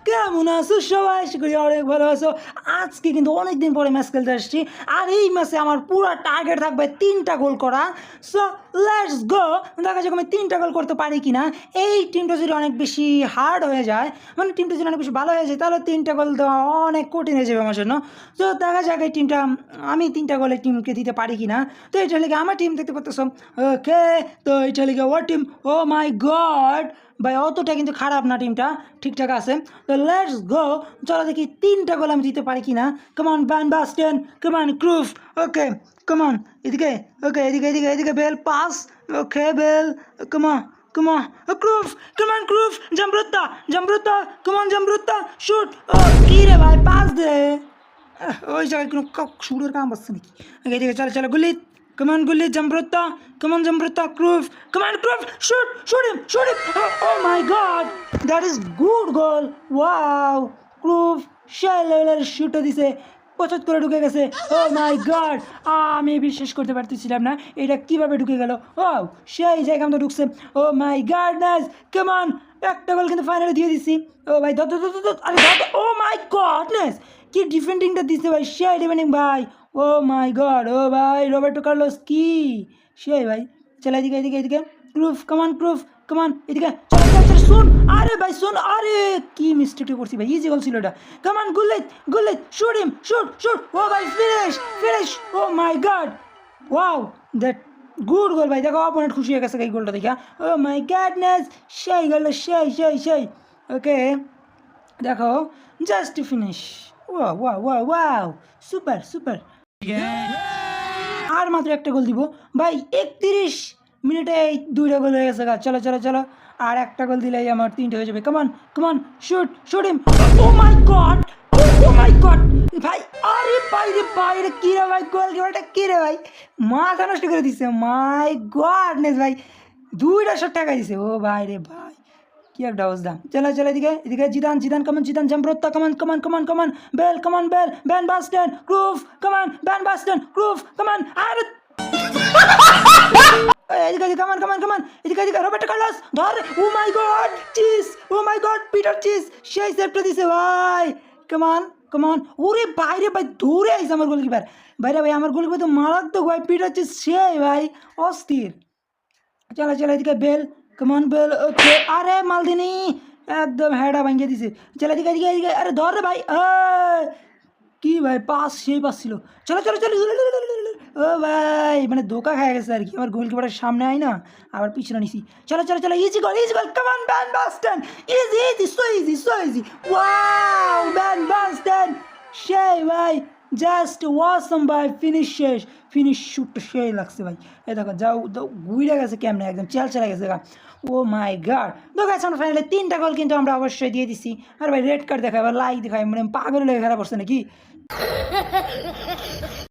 কেমন আছো সবাই? আশা করি অনেক ভালো আছো। আজকে কিন্তু অনেকদিন পরে ম্যাচ খেলতে আসছি, আর এই ম্যাচে আমার পুরো টার্গেট থাকবে 3টা গোল করা। সো লেটস গো, দেখা যাক আমি 3টা গোল করতে পারি কিনা। এই টিমটা যদি অনেক বেশি হার্ড হয়ে যায়, মানে টিমটা যদি অনেক বেশি ভালো হয়ে যায়, তাহলে 3টা গোল দেওয়া অনেক কঠিন হয়ে যাবে আমার জন্য। তো দেখা যাক এই টিমটা, আমি 3টা গোলে টিমকে দিতে পারি কিনা। তো এটা লিগে আমার টিম দেখতে পাচ্ছ। ওকে, তো এটা লিগে ওর টিম। ও মাই গড ভাই, অতটা কিন্তু খারাপ না, টিমটা ঠিকঠাক আছে। তো লেটস গো, চলো দেখি 3টা গোল আমি দিতে পারি কিনা। কমান ভ্যান বাস্টেন, কমান ক্রুফ, ওকে কমান এদিকে, ওকে এদিকে এদিকে এদিকে বেল পাস, ওকে বেল, কমা কমা ক্রুফ, কমান ক্রুফ, জামরুত্তা জামরুত্তা, কমান জামরুত্তা শুট। ও কি রে ভাই, পাস দে। ওই জায়গায় কোনো শুটের কাম আসছে নাকি? এদিকে চলো চলো গুলি, come on Gully, Jambrutta, come on Jambrutta, Kroof, come on Kroof, shoot him, oh my god, that is good goal, wow, Kroof, সেই লেভেলের শুটটা দিছে, পছন্দ করে ঢুকে গেছে, ও মাই গড, আমি বিশ্বাস করতে পারতেছিলাম না এটা কিভাবে ঢুকে গেল, ও সেই জায়গা মতো ঢুকছে, ও মাই গডনেস, come on, একটা গোল কিন্তু ফাইনালে দিয়ে দিছি, ও ভাই ও মাই গডনেস, কি ডিফেন্ডিংটা দিছে ভাই, সেই ডিফেন্ডিং ভাই, ও মাই গড, ও ভাই রবার্টো কার্লোস কি সেই ভাই। চল এদিকে এদিকে এদিকে, ক্রুফ কমান ক্রুফ কমান এদিকে, চল চল চল, শুন আরে ভাই শুন, আরে কি মিস্টেকটা করছি ভাই, ইজি গোল ছিল এটা, কমান গুলেট গুলেট, শুট হিম শুট শুট, ও ভাই finish finish, oh my god, wow that good goal ভাই। দেখো অপোনেন্ট খুশি হয়ে গেছে এই গোলটা দেখা, ও মাই গডনেস, সেই গোলটা সেই সেই সেই। ওকে দেখো, just finish, wow wow wow wow, super super. আর মাত্র একটা গোল দিব ভাই, 31 মিনিটে এই 2টা গোল হয়ে গেছে। চলো চলো চলো, আর একটা গোল দিলেই আমার 3টে হয়ে যাবে। কমান কমান shoot shoot him, O my god, O my god ভাই, আরে ভাই রে ভাই, রে কি রে ভাই, গোল কিপারটা কি রে ভাই, মাথা নষ্ট করে দিছে, মাই গডনেস ভাই, 2টা শট টাকা দিছে, ও ভাই রে ভাই কি একটা অবস্থা। চলো চলো এদিকে এদিকে, জিদান জিদান কমান, জিদান জামরোত্তা কমান কমান কমান কমান, বেল কমান বেল, ভ্যান বাস্টেন ক্রুফ কমান, ভ্যান বাস্টেন ক্রুফ কমান, আর এদিকে এদিকে কমান কমান কমান, এদিকে এদিকে রবার্টো কার্লোস ধর, ও my god cheese, O my god Peter cheese, সেই সেভটা দিছে ভাই, কমান কমান, ওরে বাইরে ভাই দৌড়ে আইছে আমার গোলকিপার, বাইরে ভাই আমার গোলকিপার তো মারাত্মক ভাই, পিটার চিজ সেই ভাই অস্থির। চলো চলো এদিকে বেল, কমান বেল, ওকে আরে মালদিনি একদম হেডা ভাঙিয়ে দিছে। চলো এদিকে এদিকে এদিকে, আরে ধর রে ভাই, কি ভাই পাস, সেই পাস ছিল। চলো চলো চলো, ও ভাই মানে ধোকা খায় গেছে আর কি, আমার গোলকিপারের সামনে আয় না, আবার পিছনে নিছি। চলো চলো চলো, ইজি গোল কমান van Basten, easy easy so easy so easy, wow van Basten সেই ভাই, জাস্ট ওয়াসম ভাই, ফিনিশ শেষ, ফিনিশ শুটটা সেই লাগছে ভাই। এই দেখো যাও ঘুরে গেছে কেমনে, একদম চাল চলে গেছে গা, ও মাই গড। দেখো আমরা ফাইনালে 3টা গোল কিন্তু আমরা অবশ্যই দিয়ে দিছি। আর ভাই রেড কার্ড দেখায়, লাইক দেখায়, মানে পাগল লেগে খেলা পড়ছে নাকি।